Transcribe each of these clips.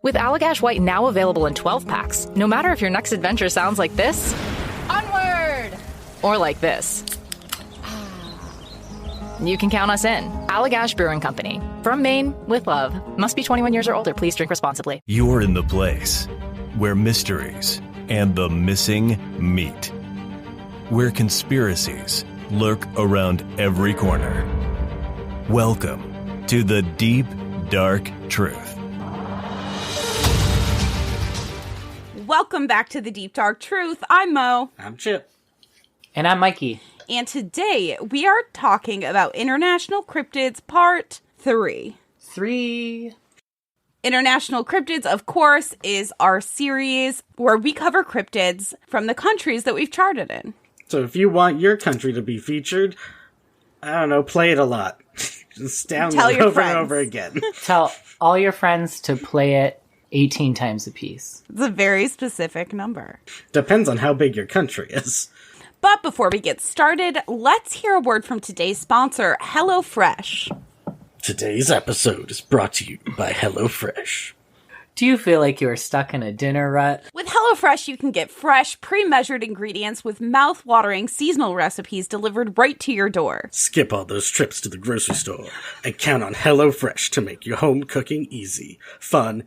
With Allagash White now available in 12 packs, no matter if your next adventure sounds like this, onward, or like this, you can count us in. Allagash Brewing Company. From Maine, with love. Must be 21 years or older. Please drink responsibly. You're in the place where mysteries and the missing meet. Where conspiracies lurk around every corner. Welcome to the Deep, Dark Truth. Welcome back to the Deep Dark Truth. I'm Mo. I'm Chip. And I'm Mikey. And today we are talking about International Cryptids Part 3. International Cryptids, of course, is our series where we cover cryptids from the countries that we've charted in. So if you want your country to be featured, I don't know, play it a lot. Just download over and over again. Tell all your friends to play it 18 times a piece. It's a very specific number. Depends on how big your country is. But before we get started, let's hear a word from today's sponsor, HelloFresh. Today's episode is brought to you by HelloFresh. Do you feel like you're stuck in a dinner rut? With HelloFresh, you can get fresh, pre-measured ingredients with mouth-watering seasonal recipes delivered right to your door. Skip all those trips to the grocery store and count on HelloFresh to make your home cooking easy, fun,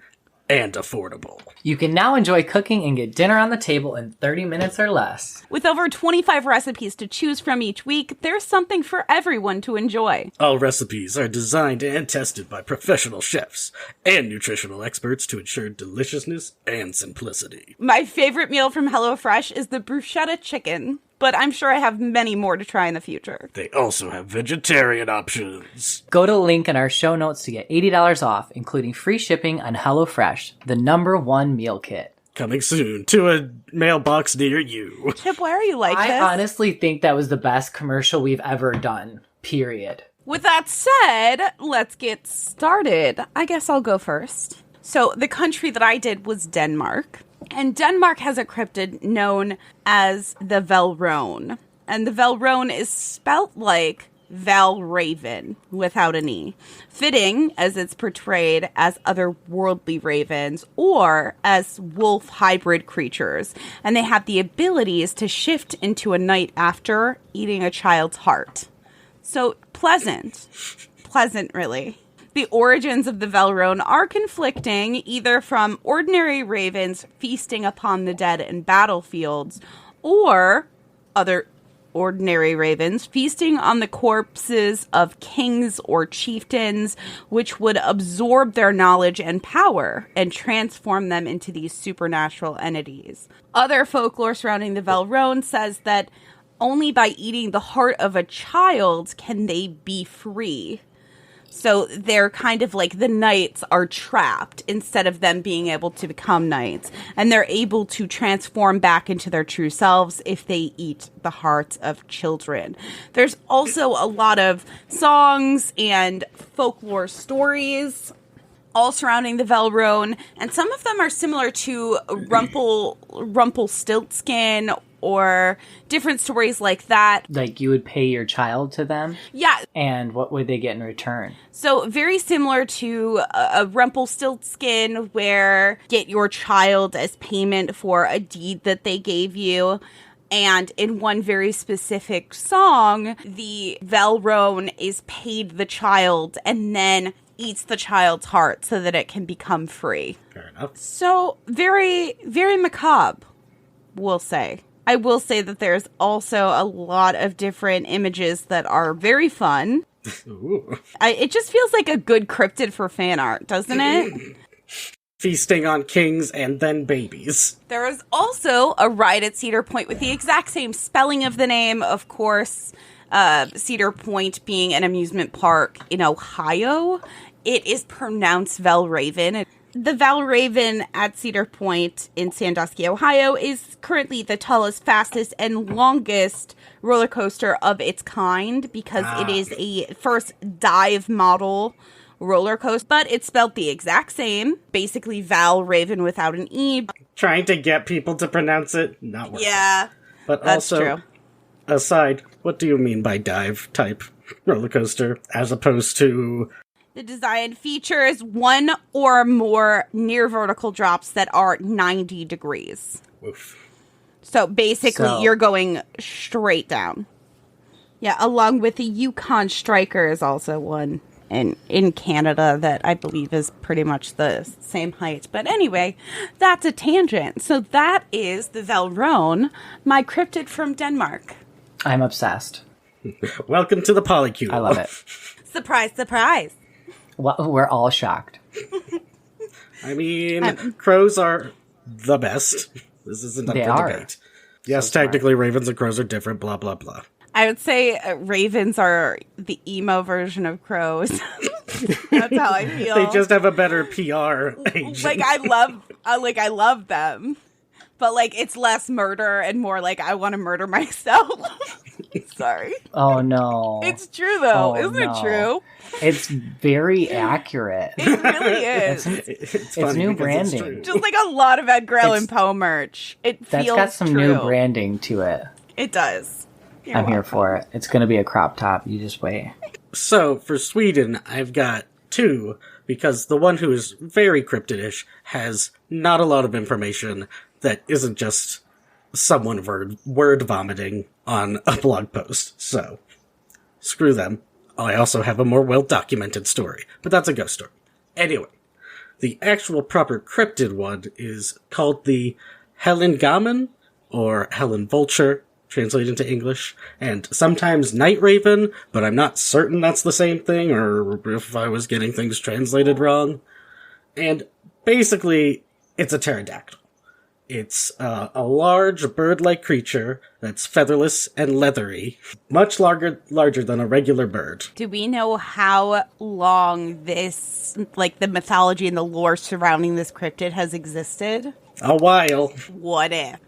and affordable. You can now enjoy cooking and get dinner on the table in 30 minutes or less. With over 25 recipes to choose from each week, there's something for everyone to enjoy. All recipes are designed and tested by professional chefs and nutritional experts to ensure deliciousness and simplicity. My favorite meal from HelloFresh is the bruschetta chicken, but I'm sure I have many more to try in the future. They also have vegetarian options. Go to the link in our show notes to get $80 off, including free shipping on HelloFresh, the #1 meal kit. Coming soon to a mailbox near you. Chip, why are you like this? I honestly think that was the best commercial we've ever done, period. With that said, let's get started. I guess I'll go first. So the country that I did was Denmark. And Denmark has a cryptid known as the Velrone. And the Velrone is spelt like Valraven without an E. Fitting as it's portrayed as otherworldly ravens or as wolf hybrid creatures. And they have the abilities to shift into a night after eating a child's heart. So pleasant. Pleasant, really. The origins of the Velrone are conflicting, either from ordinary ravens feasting upon the dead in battlefields, or other ordinary ravens feasting on the corpses of kings or chieftains, which would absorb their knowledge and power and transform them into these supernatural entities. Other folklore surrounding the Velrone says that only by eating the heart of a child can they be free. So they're kind of like the knights are trapped instead of them being able to become knights. And they're able to transform back into their true selves if they eat the hearts of children. There's also a lot of songs and folklore stories all surrounding the Velrone. And some of them are similar to Rumpelstiltskin or different stories like that. Like you would pay your child to them? Yeah. And what would they get in return? So very similar to a Rumpelstiltskin, where get your child as payment for a deed that they gave you. And in one very specific song, the Velrone is paid the child and then eats the child's heart so that it can become free. Fair enough. So very, very macabre, we'll say. I will say that there's also a lot of different images that are very fun. Ooh. It just feels like a good cryptid for fan art, doesn't it? Feasting on kings and then babies. There is also a ride at Cedar Point with the exact same spelling of the name, of course. Cedar Point being an amusement park in Ohio. It is pronounced Valraven. The Valraven at Cedar Point in Sandusky, Ohio, is currently the tallest, fastest, and longest roller coaster of its kind because it is a first dive model roller coaster, but it's spelled the exact same. Basically, Valraven without an E. Trying to get people to pronounce it, not working. Yeah, but that's also, true. Aside, what do you mean by dive type roller coaster as opposed to The design features one or more near vertical drops that are 90 degrees. Oof. So basically, you're going straight down. Yeah, along with the Yukon Striker is also one in Canada that I believe is pretty much the same height. But anyway, that's a tangent. So that is the Velrone, my cryptid from Denmark. I'm obsessed. Welcome to the Polycule. I love it. Surprise, surprise. Well, we're all shocked. I mean, crows are the best. This isn't up for debate. Yes, so technically ravens and crows are different, blah, blah, blah. I would say ravens are the emo version of crows. That's how I feel. They just have a better PR agent. Like, I love them. But, like, it's less murder and more like I want to murder myself. Sorry. Oh, no. It's true, though. Isn't it true? It's very accurate. It really is. It's new branding. Just like a lot of Edgar Allan Poe merch. That's got some true. new branding to it. It does. I'm here for it. It's going to be a crop top. You just wait. So, for Sweden, I've got two, because the one who is very cryptidish has not a lot of information that isn't just someone word vomiting on a blog post. So, screw them. I also have a more well-documented story, but that's a ghost story. Anyway, the actual proper cryptid one is called the Helengamen, or Helen Vulture, translated into English, and sometimes Night Raven, but I'm not certain that's the same thing, or if I was getting things translated wrong. And basically, it's a pterodactyl. It's a large bird-like creature that's featherless and leathery, much larger than a regular bird. Do we know how long this, like the mythology and the lore surrounding this cryptid has existed? A while. What if?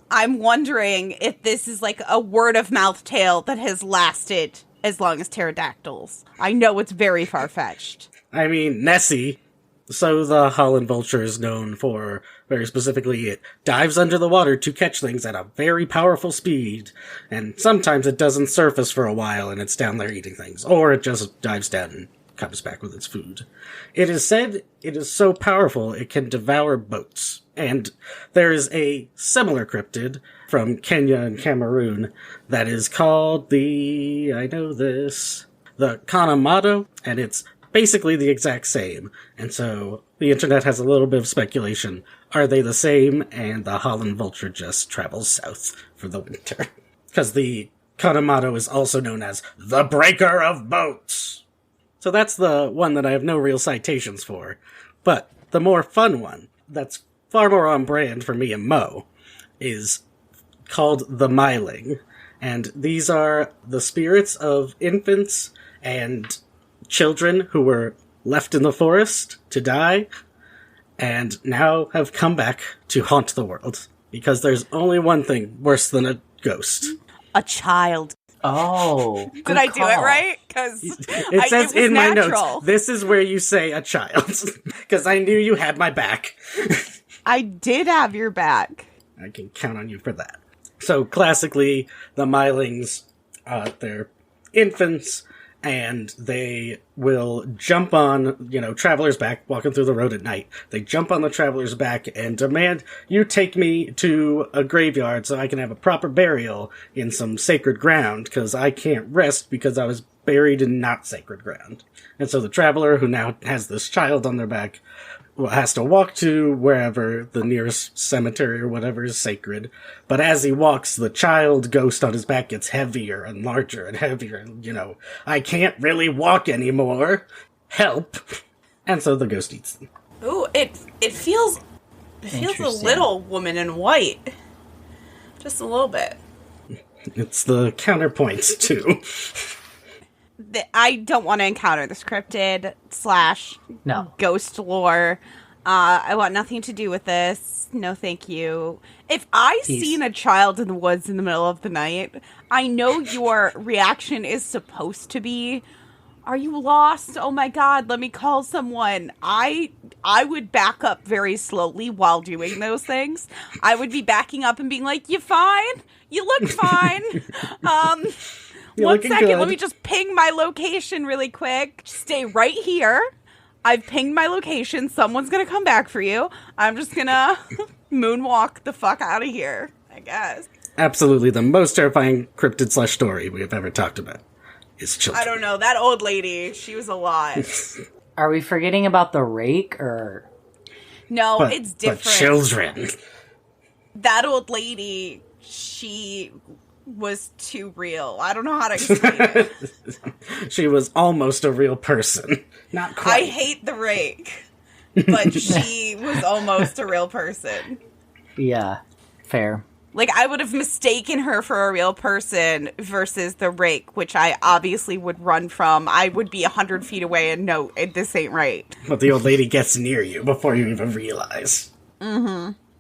I'm wondering if this is like a word-of-mouth tale that has lasted as long as pterodactyls. I know it's very far-fetched. I mean, Nessie. So the Holland vulture is known for, very specifically, it dives under the water to catch things at a very powerful speed, and sometimes it doesn't surface for a while and it's down there eating things, or it just dives down and comes back with its food. It is said it is so powerful it can devour boats, and there is a similar cryptid from Kenya and Cameroon that is called the Kanamato, and it's basically the exact same. And so the internet has a little bit of speculation. Are they the same? And the Holland vulture just travels south for the winter. Because the Kanamato is also known as the breaker of boats. So that's the one that I have no real citations for. But the more fun one, that's far more on brand for me and Mo, is called the Myling. And these are the spirits of infants and children who were left in the forest to die, and now have come back to haunt the world. Because there's only one thing worse than a ghost. A child. Oh, did I do it right? Because it says in my notes, this is where you say a child. Because I knew you had my back. I did have your back. I can count on you for that. So classically, the Mylings, they're infants, and they will jump on, traveler's back, walking through the road at night. They jump on the traveler's back and demand, you take me to a graveyard so I can have a proper burial in some sacred ground, because I can't rest because I was buried in not sacred ground. And so the traveler, who now has this child on their back, has to walk to wherever the nearest cemetery or whatever is sacred. But as he walks, the child ghost on his back gets heavier and larger and heavier. And, I can't really walk anymore. Help. And so the ghost eats them. Ooh, it feels a little Woman in White. Just a little bit. It's the counterpoint, too. I don't want to encounter this cryptid / ghost lore. I want nothing to do with this. No, thank you. If I seen a child in the woods in the middle of the night, I know your reaction is supposed to be, are you lost? Oh my God, let me call someone. I would back up very slowly while doing those things. I would be backing up and being like, you fine? You look fine. You're One looking second, good. let me just ping my location really quick. Stay right here. I've pinged my location. Someone's gonna come back for you. I'm just gonna moonwalk the fuck out of here, I guess. Absolutely the most terrifying cryptid / story we have ever talked about is children. I don't know. That old lady, she was a lot. Are we forgetting about the rake or? No, But, it's different. But children. That old lady, she was too real. I don't know how to explain it. She was almost a real person. Not quite. I hate the rake, but she was almost a real person. Yeah, fair. Like, I would have mistaken her for a real person versus the rake, which I obviously would run from. I would be 100 feet away and no, this ain't right. But the old lady gets near you before you even realize.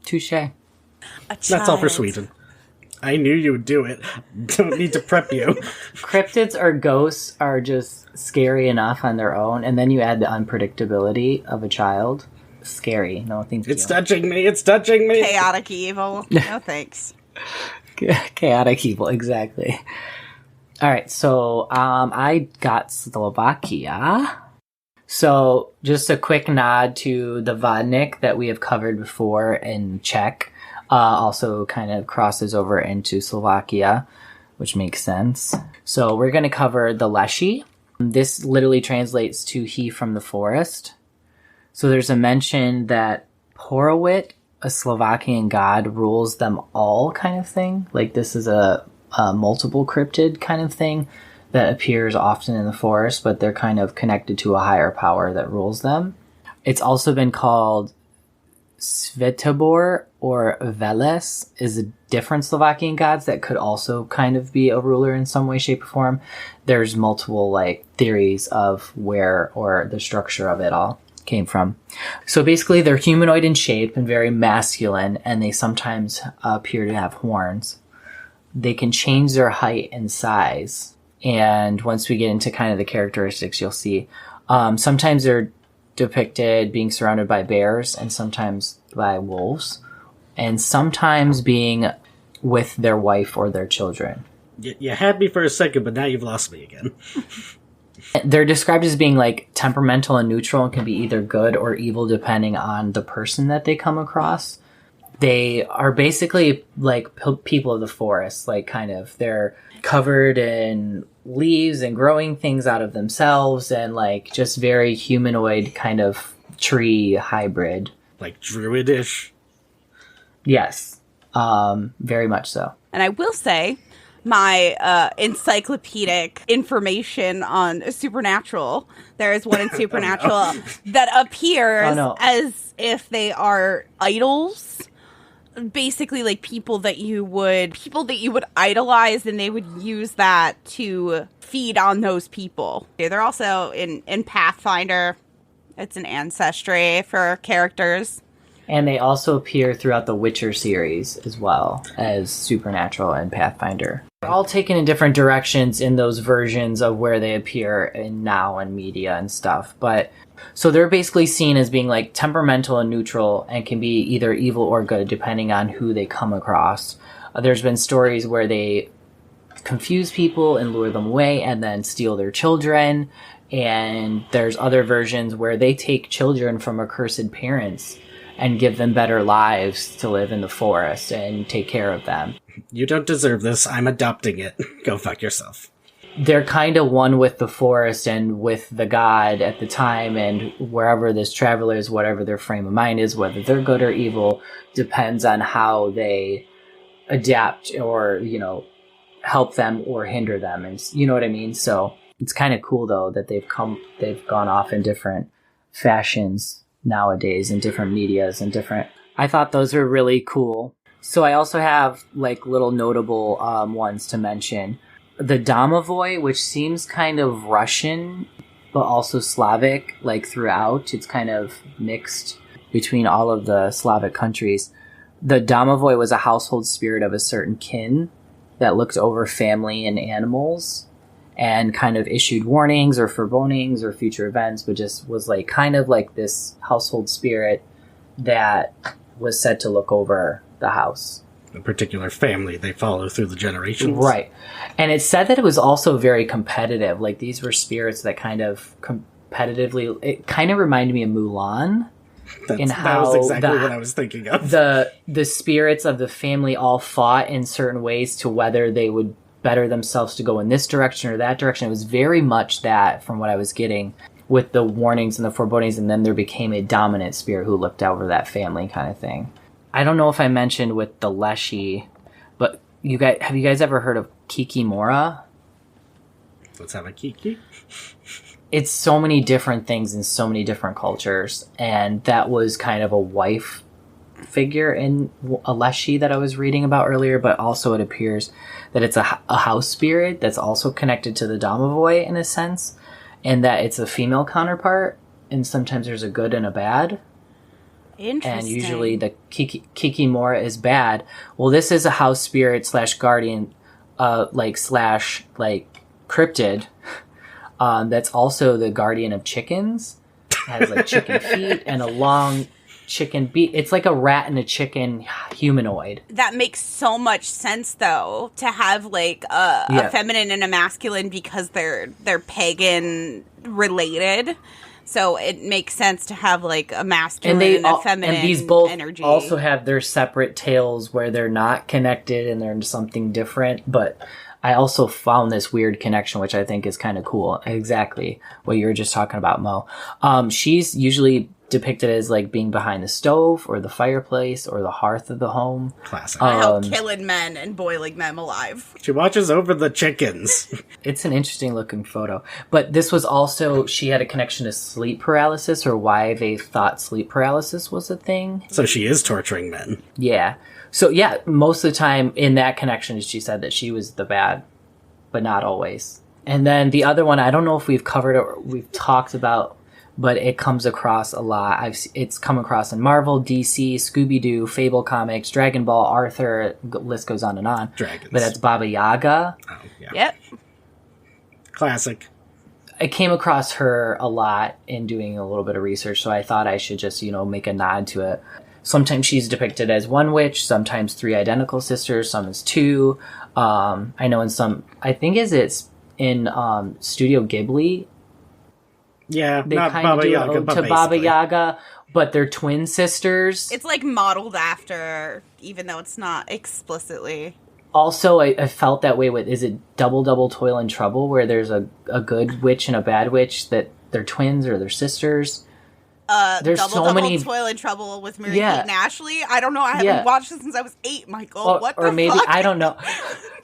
Touche. That's all for Sweden. I knew you would do it. Don't need to prep you. Cryptids or ghosts are just scary enough on their own, and then you add the unpredictability of a child. Scary. No, thank you. It's touching me. It's touching me. Chaotic evil. No thanks. Chaotic evil, exactly. All right, so I got Slovakia. So just a quick nod to the Vodnik that we have covered before in Czech. Also kind of crosses over into Slovakia, which makes sense. So we're going to cover the Leshy. This literally translates to he from the forest. So there's a mention that Porowit, a Slovakian god, rules them all kind of thing. Like this is a multiple cryptid kind of thing that appears often in the forest, but they're kind of connected to a higher power that rules them. It's also been called Svetobor or Veles is a different Slovakian gods that could also kind of be a ruler in some way, shape, or form. There's multiple like theories of where or the structure of it all came from. So basically they're humanoid in shape and very masculine, and they sometimes appear to have horns. They can change their height and size. And once we get into kind of the characteristics, you'll see sometimes they're depicted being surrounded by bears and sometimes by wolves, and sometimes being with their wife or their children. You had me for a second, but now you've lost me again. They're described as being like temperamental and neutral and can be either good or evil depending on the person that they come across. They are basically like people of the forest, like kind of they're covered in leaves and growing things out of themselves and like just very humanoid kind of tree hybrid. Like druidish? Yes, very much so. And I will say, my encyclopedic information on Supernatural, there is one in Supernatural that appears as if they are idols. Basically, like people that you would idolize, and they would use that to feed on those people. They're also in Pathfinder. It's an ancestry for characters. And they also appear throughout the Witcher series as well as Supernatural and Pathfinder. They're all taken in different directions in those versions of where they appear in now and media and stuff. But so they're basically seen as being like temperamental and neutral and can be either evil or good depending on who they come across. There's been stories where they confuse people and lure them away and then steal their children. And there's other versions where they take children from accursed parents and give them better lives to live in the forest and take care of them. You don't deserve this. I'm adopting it. Go fuck yourself. They're kind of one with the forest and with the god at the time, and wherever this traveler is, whatever their frame of mind is, whether they're good or evil, depends on how they adapt or, you know, help them or hinder them. And you know what I mean? So it's kind of cool though that they've gone off in different fashions nowadays in different medias and different. I thought those were really cool. So I also have like little notable ones to mention. The Domovoy, which seems kind of Russian, but also Slavic, like throughout. It's kind of mixed between all of the Slavic countries. The Domovoy was a household spirit of a certain kin that looked over family and animals and kind of issued warnings or forebodings or future events, but just was like kind of like this household spirit that was said to look over the house. a particular family they follow through the generations. Right. And it said that it was also very competitive. Like, these were spirits that kind of competitively... It kind of reminded me of Mulan. That was exactly what I was thinking of. The spirits of the family all fought in certain ways to whether they would better themselves to go in this direction or that direction. It was very much that, from what I was getting, with the warnings and the forebodings, and then there became a dominant spirit who looked over that family kind of thing. I don't know if I mentioned with the Leshy, but have you guys ever heard of Kikimora? Let's have a Kiki. It's so many different things in so many different cultures, and that was kind of a wife figure in a Leshy that I was reading about earlier, but also it appears that it's a house spirit that's also connected to the Domovoi in a sense, and that it's a female counterpart, and sometimes there's a good and a bad. Interesting. And usually the Kikimora is bad. Well, this is a house spirit / guardian, / cryptid. That's also the guardian of chickens. It has like chicken feet and a long chicken beak. It's like a rat and a chicken humanoid. That makes so much sense, though, to have like a feminine and a masculine, because they're pagan related. So it makes sense to have like a masculine and a feminine and these both energy. Also have their separate tales where they're not connected and they're something different. But I also found this weird connection, which I think is kind of cool. Exactly what you were just talking about, Mo. She's usually depicted as like being behind the stove or the fireplace or the hearth of the home. Classic. Killing men and boiling them alive. She watches over the chickens. It's an interesting looking photo. But this was also, she had a connection to sleep paralysis, or why they thought sleep paralysis was a thing. So she is torturing men. Yeah. So yeah, most of the time in that connection, she said that she was the bad, but not always. And then the other one, I don't know if we've covered it or we've talked about, but it comes across a lot. It's come across in Marvel, DC, Scooby-Doo, Fable Comics, Dragon Ball, Arthur, list goes on and on. Dragons. But that's Baba Yaga. Oh, yeah. Yep. Classic. I came across her a lot in doing a little bit of research, so I thought I should just, make a nod to it. Sometimes she's depicted as one witch, sometimes 3 identical sisters, some as 2. I know in some, I think it's in Studio Ghibli. Yeah, They not kind Baba of do Yaga, an but ode to Baba basically. Yaga, but they're twin sisters. It's like modeled after, even though it's not explicitly. Also, I felt that way with, is it Double Toil and Trouble, where there's a good witch and a bad witch that they're twins or they're sisters? There's Double so many Toil and Trouble with Mary Kate and Ashley. I don't know. I haven't Yeah. watched it since I was 8, Michael. What the or maybe fuck? I don't know.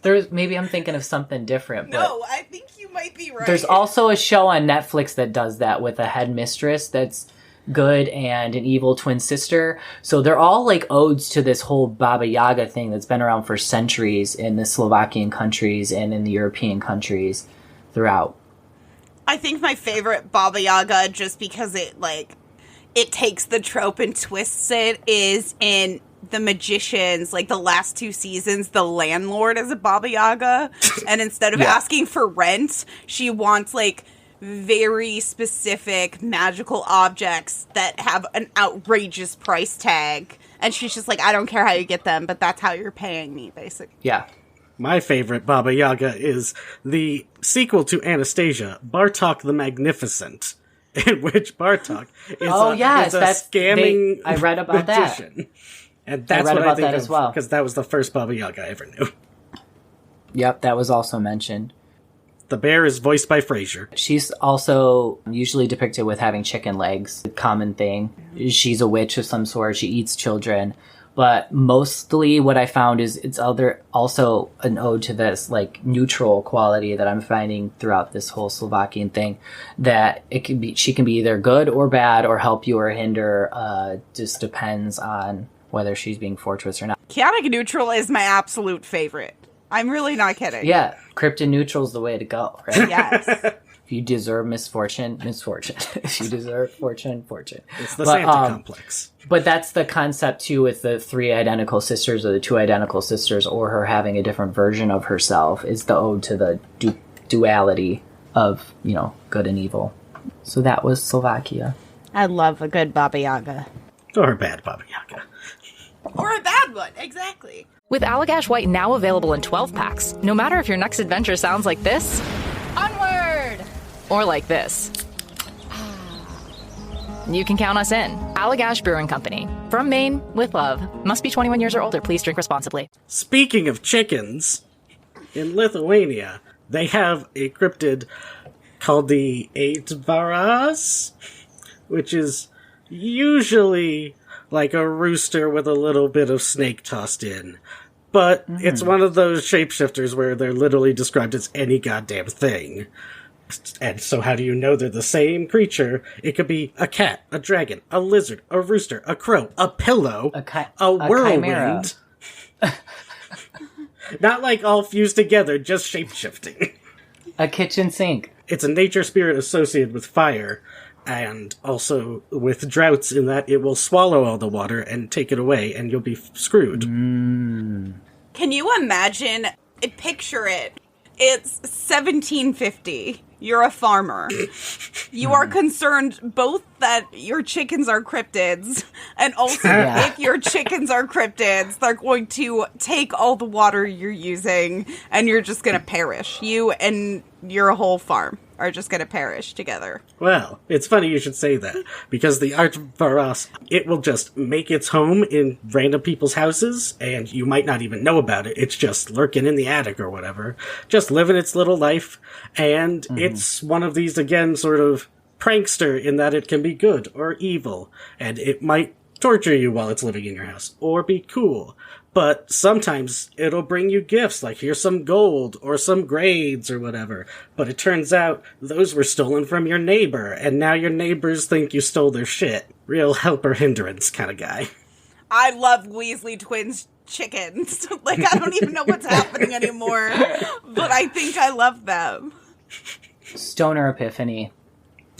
Maybe I'm thinking of something different. But No, I think you might be right. there's also a show on Netflix that does that with a headmistress that's good and an evil twin sister. So they're all like odes to this whole Baba Yaga thing that's been around for centuries in the Slovakian countries and in the European countries throughout. I think my favorite Baba Yaga, just because it takes the trope and twists it, is in The Magicians, like the last 2 seasons, the landlord is a Baba Yaga, and instead of asking for rent, she wants like very specific magical objects that have an outrageous price tag, and she's just like, I don't care how you get them, but that's how you're paying me, basically. Yeah. My favorite Baba Yaga is the sequel to Anastasia, Bartok the Magnificent, in which Bartok is a scamming I read about magician. that. And that's I read what about I think that of, as well. because that was the first Baba Yaga I ever knew. Yep, that was also mentioned. The bear is voiced by Frasier. She's also usually depicted with having chicken legs, a common thing. She's a witch of some sort. She eats children. But mostly what I found is it's also an ode to this like neutral quality that I'm finding throughout this whole Slovakian thing, that she can be either good or bad or help you or hinder. Just depends on whether she's being fortuitous or not. Chaotic Neutral is my absolute favorite. I'm really not kidding. Yeah, cryptid neutral's the way to go, right? Yes. If you deserve misfortune. If you deserve fortune. It's the Santa complex. But that's the concept, too, with the 3 identical sisters or the 2 identical sisters, or her having a different version of herself, is the ode to the duality of, good and evil. So that was Slovakia. I love a good Baba Yaga. Or a bad Baba Yaga. Or a bad one, exactly. With Allagash White now available in 12 packs, no matter if your next adventure sounds like this, onward, or like this, you can count us in. Allagash Brewing Company. From Maine, with love. Must be 21 years or older. Please drink responsibly. Speaking of chickens, in Lithuania, they have a cryptid called the Aitvaras, which is usually like a rooster with a little bit of snake tossed in. But it's one of those shapeshifters where they're literally described as any goddamn thing. And so how do you know they're the same creature? It could be a cat, a dragon, a lizard, a rooster, a crow, a pillow, a whirlwind. Not like all fused together, just shapeshifting. A kitchen sink. It's a nature spirit associated with fire, and also with droughts in that it will swallow all the water and take it away, and you'll be screwed. Can you imagine? Picture it. It's 1750. You're a farmer. You are concerned both that your chickens are cryptids, and also if your chickens are cryptids, they're going to take all the water you're using, and you're just going to perish. You and your whole farm are just going to perish together. Well, it's funny you should say that, because the Aitvaras, it will just make its home in random people's houses, and you might not even know about it. It's just lurking in the attic or whatever, just living its little life, and it's one of these, again, sort of prankster in that it can be good or evil, and it might torture you while it's living in your house, or be cool. But sometimes it'll bring you gifts, like here's some gold, or some grades, or whatever. But it turns out those were stolen from your neighbor, and now your neighbors think you stole their shit. Real helper hindrance kind of guy. I love Weasley twins chickens. Like, I don't even know what's happening anymore, but I think I love them. Stoner epiphany.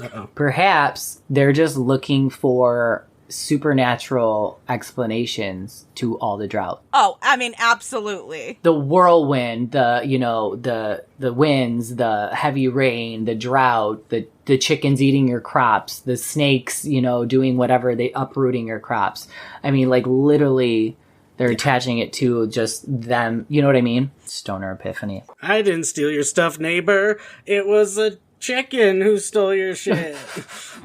Uh-oh. Perhaps they're just looking for supernatural explanations to all the drought. Oh, I mean, absolutely. The whirlwind, the winds, the heavy rain, the drought, the chickens eating your crops, the snakes, doing whatever, they uprooting your crops. I mean, like, literally, they're attaching it to just them. You know what I mean? Stoner epiphany. I didn't steal your stuff, neighbor. It was a chicken who stole your shit.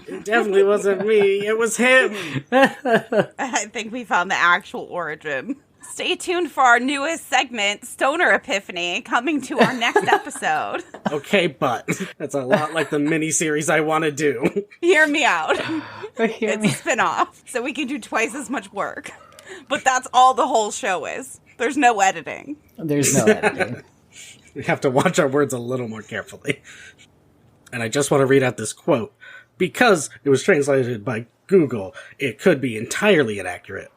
It definitely wasn't me. It was him. I think we found the actual origin. Stay tuned for our newest segment, Stoner Epiphany, coming to our next episode. Okay, but that's a lot like the mini-series I want to do. Hear me out. It's a spin-off, so we can do twice as much work. But that's all the whole show is. There's no editing. There's no editing. We have to watch our words a little more carefully. And I just want to read out this quote. Because it was translated by Google, it could be entirely inaccurate.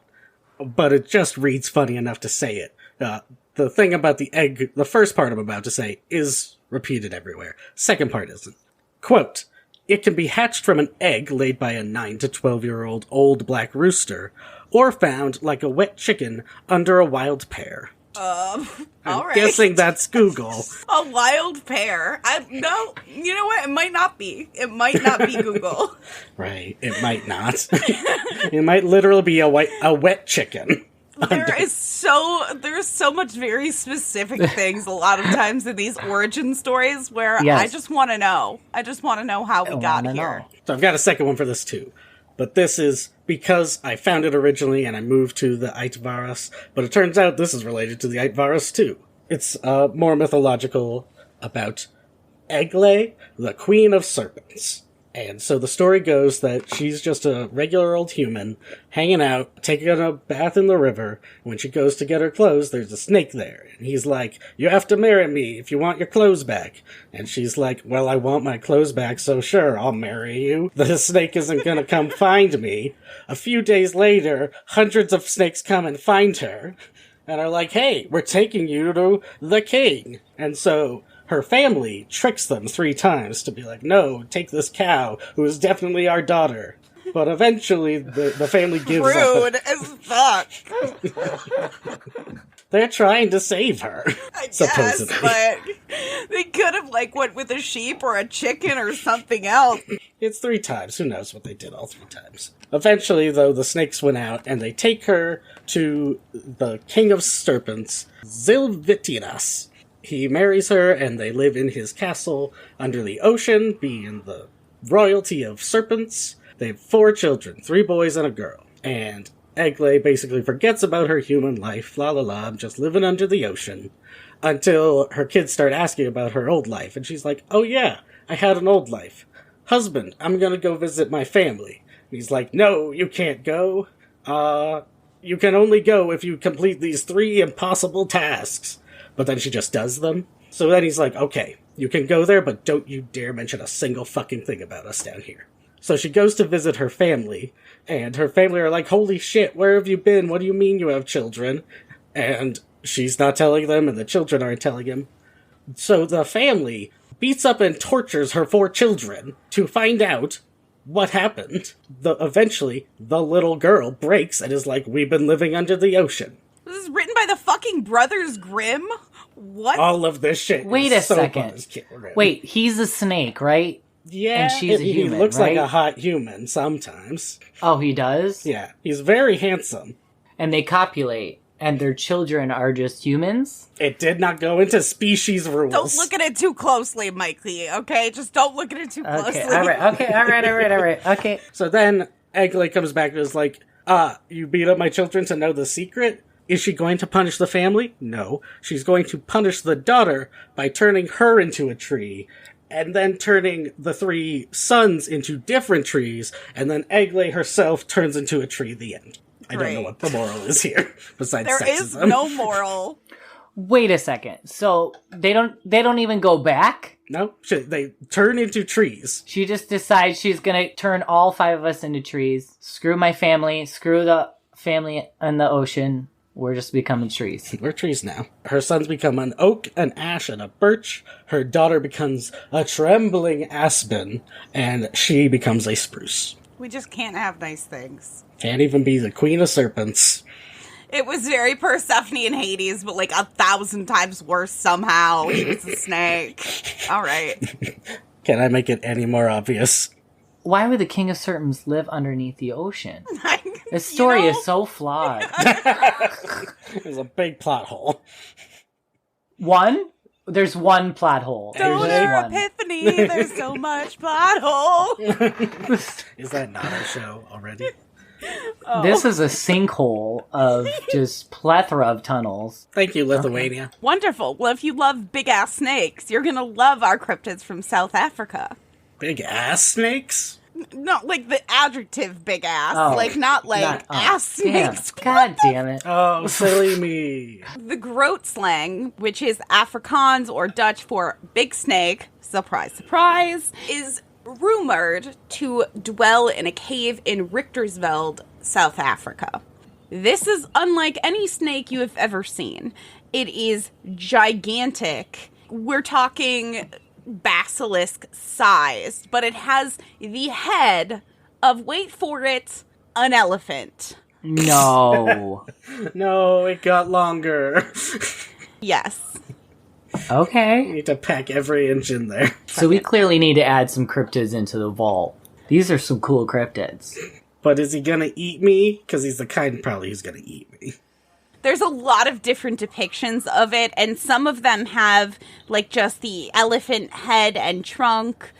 But it just reads funny enough to say it. The thing about the egg, the first part I'm about to say, is repeated everywhere. Second part isn't. Quote, it can be hatched from an egg laid by a 9 to 12-year-old old black rooster, or found like a wet chicken under a wild pear. All right. Guessing that's Google. A wild pear. No, you know what? It might not be. It might not be Google. Right. It might not. It might literally be a wet chicken. There's so much very specific things a lot of times in these origin stories where I just want to know. I just want to know how we got here. So I've got a second one for this too. But this is because I found it originally and I moved to the Aitvaras, but it turns out this is related to the Aitvaras too. It's more mythological about Egle, the Queen of Serpents. And so the story goes that she's just a regular old human, hanging out, taking a bath in the river. When she goes to get her clothes, there's a snake there. And he's like, you have to marry me if you want your clothes back. And she's like, well, I want my clothes back, so sure, I'll marry you. The snake isn't gonna come find me. A few days later, hundreds of snakes come and find her. And are like, hey, we're taking you to the king. And so her family tricks them 3 times to be like, no, take this cow, who is definitely our daughter. But eventually, the family gives up. Rude as fuck. They're trying to save her, I guess, supposedly. but they could have, went with a sheep or a chicken or something else. It's 3 times. Who knows what they did all 3 times. Eventually, though, the snakes went out, and they take her to the king of serpents, Zilvitinas. He marries her, and they live in his castle under the ocean, being the royalty of serpents. They have 4 children, 3 boys and a girl. And Eglay basically forgets about her human life, la la la, I'm just living under the ocean, until her kids start asking about her old life, and she's like, oh yeah, I had an old life. Husband, I'm gonna go visit my family. And he's like, no, you can't go. You can only go if you complete these 3 impossible tasks. But then she just does them. So then he's like, okay, you can go there, but don't you dare mention a single fucking thing about us down here. So she goes to visit her family, and her family are like, holy shit, where have you been? What do you mean you have children? And she's not telling them, and the children aren't telling him. So the family beats up and tortures her 4 children to find out what happened. Eventually, the little girl breaks and is like, we've been living under the ocean. This is written by the fucking Brothers Grimm? What? All of this shit. Wait a second. Wait, he's a snake, right? Yeah, and she's a human, he looks right? like a hot human sometimes. Oh, he does? Yeah, he's very handsome. And they copulate, and their children are just humans? It did not go into species rules. Don't look at it too closely, Mikey, okay? Just don't look at it too closely. Okay, alright, okay. So then Eglay comes back and is like, you beat up my children to know the secret? Is she going to punish the family? No. She's going to punish the daughter by turning her into a tree, and then turning the 3 sons into different trees, and then Eglay herself turns into a tree at the end. I don't know what the moral is here, besides there sexism. There is no moral. Wait a second. So they don't even go back? No, they turn into trees. She just decides she's gonna turn all 5 of us into trees. Screw my family. Screw the family in the ocean. We're just becoming trees. We're trees now. Her sons become an oak, an ash, and a birch. Her daughter becomes a trembling aspen, and she becomes a spruce. We just can't have nice things. Can't even be the queen of serpents. It was very Persephone and Hades, but like 1,000 times worse somehow. He was a snake. All right. Can I make it any more obvious? Why would the king of serpents live underneath the ocean? This story is so flawed. There's a big plot hole. There's one plot hole. Stoner Epiphany, there's so much plot hole. Is that not a show already? Oh. This is a sinkhole of just plethora of tunnels. Thank you, Lithuania. Okay. Wonderful. Well, if you love big-ass snakes, you're going to love our cryptids from South Africa. Big-ass snakes? No, like the adjective big ass. Oh, like not ass snakes. God damn it. Oh, silly me. The Groot slang, which is Afrikaans or Dutch for big snake, surprise, surprise, is rumored to dwell in a cave in Richtersveld, South Africa. This is unlike any snake you have ever seen. It is gigantic. We're talking basilisk sized, but it has the head of, wait for it, an elephant. No. No, it got longer. Yes. Okay. You need to pack every inch in there. So we clearly need to add some cryptids into the vault. These are some cool cryptids. But is he gonna eat me? Because he's the kind probably who's gonna eat me. There's a lot of different depictions of it, and some of them have, like, just the elephant head and trunk,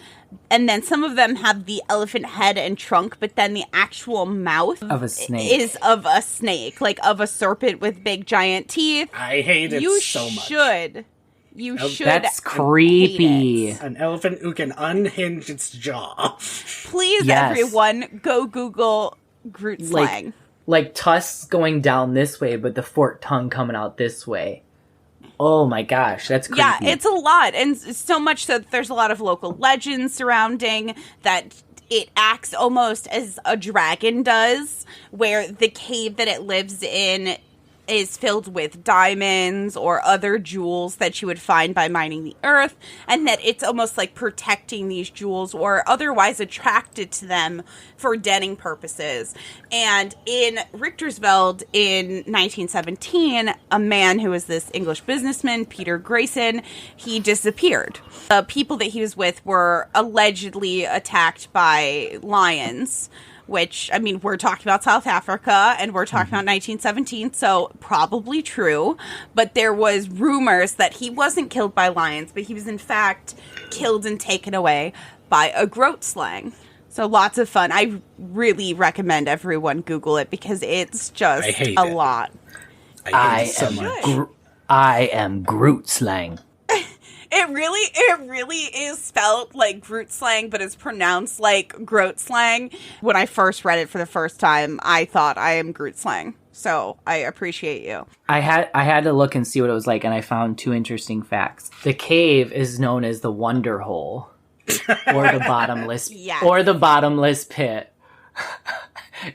and then some of them have the elephant head and trunk, but then the actual mouth of a snake is of a snake, like of a serpent with big giant teeth. I hate it so much. You should. That's creepy. An elephant who can unhinge its jaw. Please, everyone, go Google Groot slang. Like tusks going down this way, but the forked tongue coming out this way. Oh my gosh, that's creepy. Yeah, it's a lot. And so much so that there's a lot of local legends surrounding that it acts almost as a dragon does, where the cave that it lives in is filled with diamonds or other jewels that you would find by mining the earth, and that it's almost like protecting these jewels or otherwise attracted to them for denning purposes. And in Richtersveld in 1917, a man who was this English businessman, Peter Grayson, he disappeared. The people that he was with were allegedly attacked by lions, which, I mean, we're talking about South Africa and we're talking about 1917, so probably true. But there was rumors that he wasn't killed by lions, but he was in fact killed and taken away by a groat slang. So lots of fun. I really recommend everyone Google it because it's just a lot. I hate it so much. I am Groot slang. It really is spelled like Groot slang, but it's pronounced like Groat slang. When I first read it for the first time, I thought I am Groot slang. So I appreciate you. I had to look and see what it was like, and I found 2 interesting facts. The cave is known as the Wonder Hole, or the bottomless, or the bottomless pit.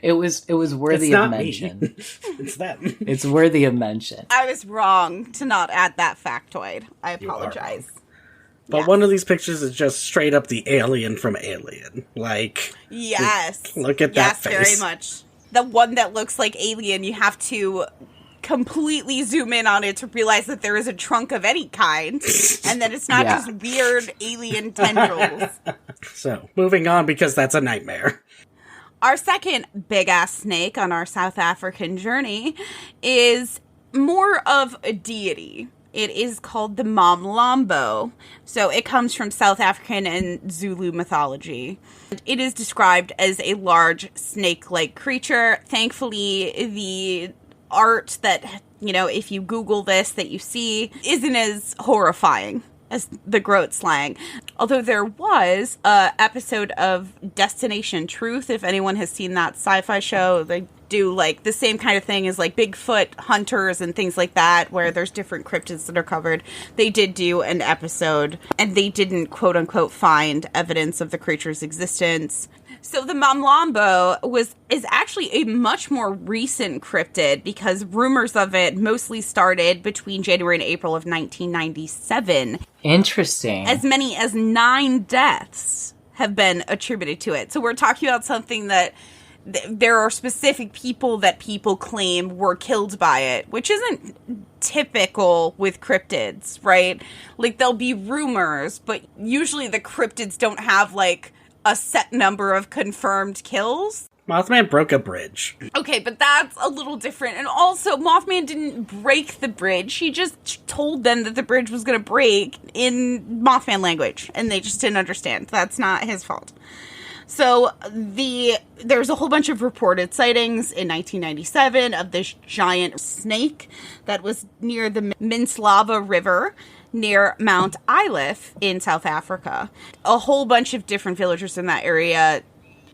It was worthy of mention. It's them. It's worthy of mention. I was wrong to not add that factoid. I apologize. But one of these pictures is just straight up the alien from Alien. Like, yes. Look at that face. Yes, very much. The one that looks like Alien, you have to completely zoom in on it to realize that there is a trunk of any kind. And that it's not just weird alien tendrils. So, moving on because that's a nightmare. Our second big-ass snake on our South African journey is more of a deity. It is called the Mamlambo. So it comes from South African and Zulu mythology. It is described as a large snake-like creature. Thankfully, the art that, you know, if you Google this, that you see, isn't as horrifying as the groat slang. Although there was a episode of Destination Truth, if anyone has seen that sci-fi show, they do like the same kind of thing as like Bigfoot hunters and things like that, where there's different cryptids that are covered. They did do an episode and they didn't quote unquote find evidence of the creature's existence. So the Mamlambo is actually a much more recent cryptid because rumors of it mostly started between January and April of 1997. Interesting. As many as 9 deaths have been attributed to it. So we're talking about something that there are specific people that people claim were killed by it, which isn't typical with cryptids, right? Like there'll be rumors, but usually the cryptids don't have like a set number of confirmed kills. Mothman broke a bridge. Okay, but that's a little different. And also, Mothman didn't break the bridge. He just told them that the bridge was going to break in Mothman language, and they just didn't understand. That's not his fault. So there's a whole bunch of reported sightings in 1997 of this giant snake that was near the Minslava River, near Mount Eilif in South Africa. A whole bunch of different villagers in that area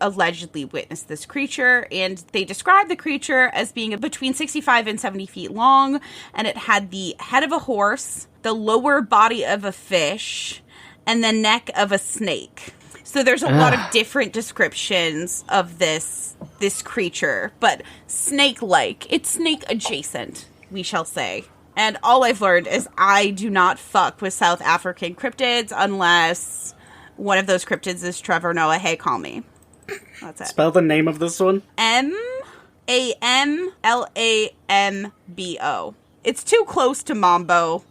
allegedly witnessed this creature, and they described the creature as being between 65 and 70 feet long, and it had the head of a horse, the lower body of a fish, and the neck of a snake. So there's a lot of different descriptions of this creature, but snake-like. It's snake-adjacent, we shall say. And all I've learned is I do not fuck with South African cryptids unless one of those cryptids is Trevor Noah. Hey, call me. That's it. Spell the name of this one. Mamlambo. It's too close to Mambo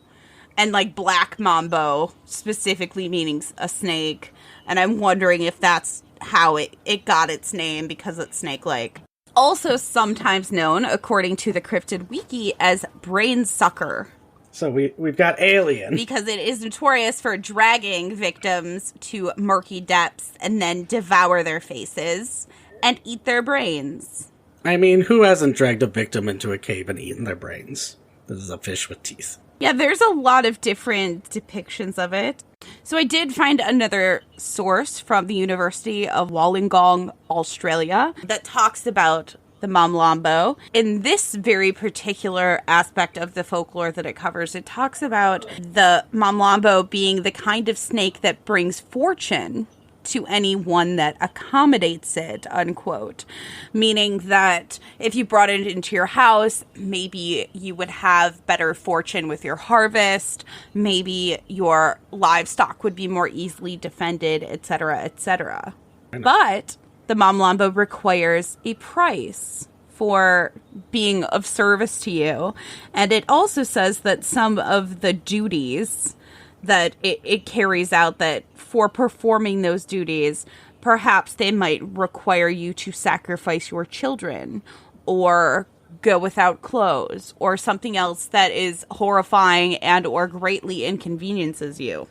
and like Black Mambo, specifically meaning a snake. And I'm wondering if that's how it got its name because it's snake-like. Also sometimes known, according to the Cryptid Wiki, as brain sucker. So we've got alien. Because it is notorious for dragging victims to murky depths and then devour their faces and eat their brains. I mean, who hasn't dragged a victim into a cave and eaten their brains? This is a fish with teeth. Yeah, there's a lot of different depictions of it. So I did find another source from the University of Wollongong, Australia, that talks about the Mamlambo. In this very particular aspect of the folklore that it covers, it talks about the Mamlambo being the kind of snake that brings fortune to anyone that accommodates it, unquote. Meaning that if you brought it into your house, maybe you would have better fortune with your harvest, maybe your livestock would be more easily defended, etc., etc. But the Mamlambo requires a price for being of service to you. And it also says that some of the duties that it carries out, that for performing those duties, perhaps they might require you to sacrifice your children or go without clothes or something else that is horrifying and or greatly inconveniences you.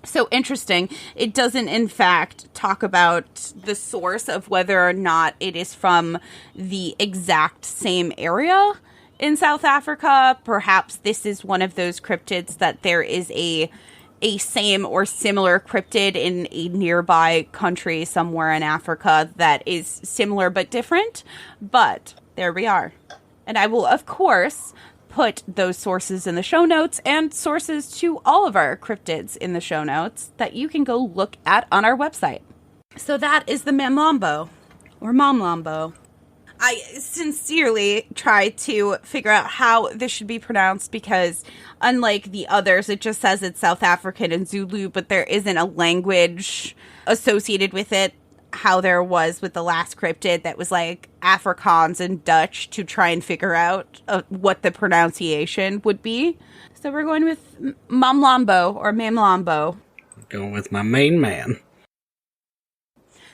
So interesting. It doesn't, in fact, talk about the source of whether or not it is from the exact same area in South Africa. Perhaps this is one of those cryptids that there is a same or similar cryptid in a nearby country somewhere in Africa that is similar but different. But there we are. And I will, of course, put those sources in the show notes and sources to all of our cryptids in the show notes that you can go look at on our website. So that is the Mamlambo, or Momlambo. I sincerely tried to figure out how this should be pronounced because unlike the others, it just says it's South African and Zulu, but there isn't a language associated with it, how there was with the last cryptid that was like Afrikaans and Dutch to try and figure out what the pronunciation would be. So we're going with Momlambo or Mamlambo. Going with my main man.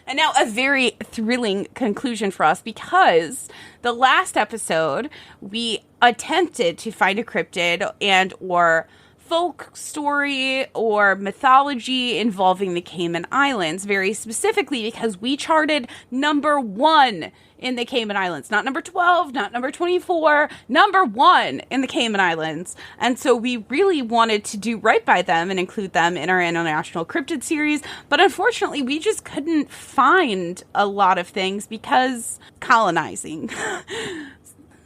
And now a very thrilling conclusion for us because the last episode we attempted to find a cryptid and or folk story or mythology involving the Cayman Islands, very specifically because we charted number 1 in the Cayman Islands. Not number 12, not number 24, number 1 in the Cayman Islands. And so we really wanted to do right by them and include them in our International Cryptid series. But unfortunately, we just couldn't find a lot of things because colonizing.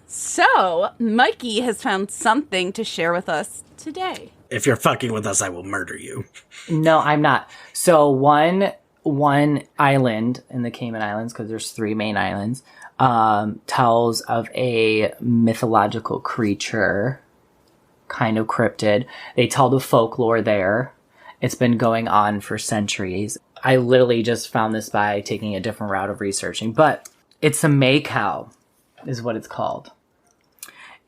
So Mikey has found something to share with us today. If you're fucking with us, I will murder you. No, I'm not. So one island in the Cayman Islands, because there's 3 main islands, tells of a mythological creature, kind of cryptid. They tell the folklore there. It's been going on for centuries. I literally just found this by taking a different route of researching, but it's a May cow, is what it's called.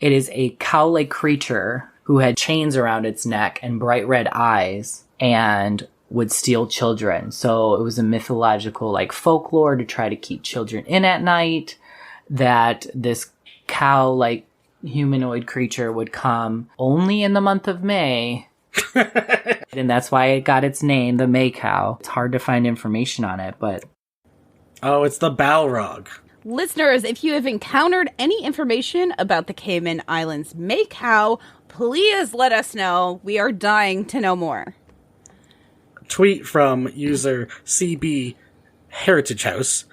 It is a cow-like creature who had chains around its neck and bright red eyes and would steal children. So it was a mythological like folklore to try to keep children in at night, that this cow-like humanoid creature would come only in the month of May. And that's why it got its name, the May cow. It's hard to find information on it, but... Oh, it's the Balrog. Listeners, if you have encountered any information about the Cayman Islands May cow, please let us know. We are dying to know more. Tweet from user CB Heritage House.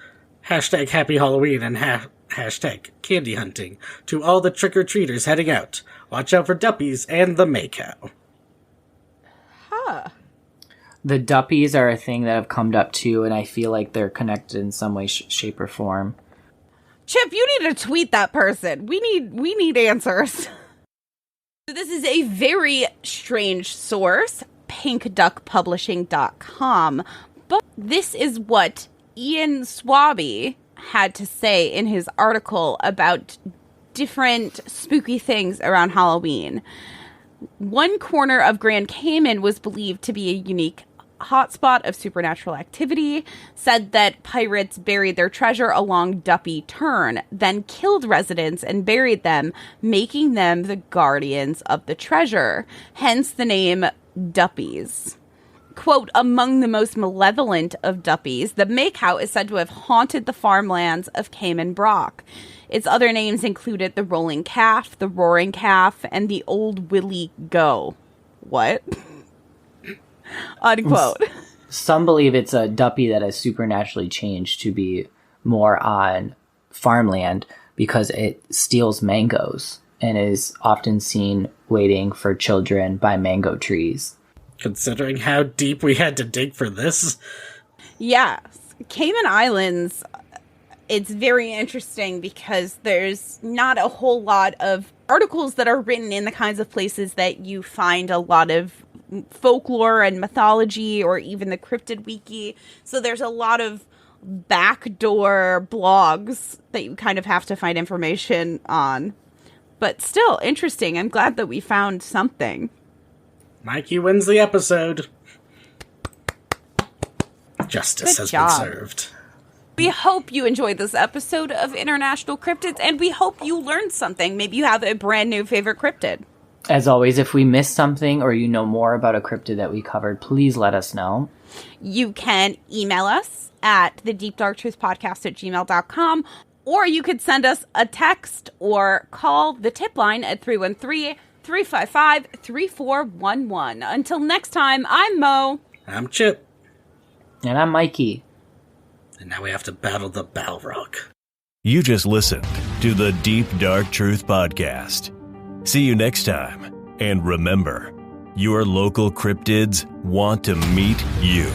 Hashtag Happy Halloween and hashtag candy hunting to all the trick-or-treaters heading out. Watch out for Duppies and the May cow. Huh. The Duppies are a thing that have come up too, and I feel like they're connected in some way, shape, or form. Chip, you need to tweet that person. We need answers. So this is a very strange source, pinkduckpublishing.com. But this is what Ian Swaby had to say in his article about different spooky things around Halloween. One corner of Grand Cayman was believed to be a unique hotspot of supernatural activity, said that pirates buried their treasure along Duppy Turn, then killed residents and buried them, making them the guardians of the treasure, hence the name Duppies. Quote, among the most malevolent of Duppies, the May cow is said to have haunted the farmlands of Cayman Brock. Its other names included the Rolling Calf, the Roaring Calf, and the Old Willie Go. What? Unquote. Some believe it's a duppy that has supernaturally changed to be more on farmland because it steals mangoes and is often seen waiting for children by mango trees. Considering how deep we had to dig for this. Yeah. Cayman Islands, it's very interesting because there's not a whole lot of articles that are written in the kinds of places that you find a lot of folklore and mythology or even the cryptid wiki. So there's a lot of backdoor blogs that you kind of have to find information on. But still interesting. I'm glad that we found something. Mikey wins the episode. Justice Good has job. been served. We hope you enjoyed this episode of International Cryptids, and we hope you learned something. Maybe you have a brand new favorite cryptid. As always, if we missed something or you know more about a cryptid that we covered, please let us know. You can email us at thedeepdarktruthpodcast@gmail.com, or you could send us a text or call the tip line at 313-355-3411. Until next time, I'm Mo. I'm Chip. And I'm Mikey. And now we have to battle the Balrog. You just listened to the Deep Dark Truth Podcast. See you next time. And remember, your local cryptids want to meet you.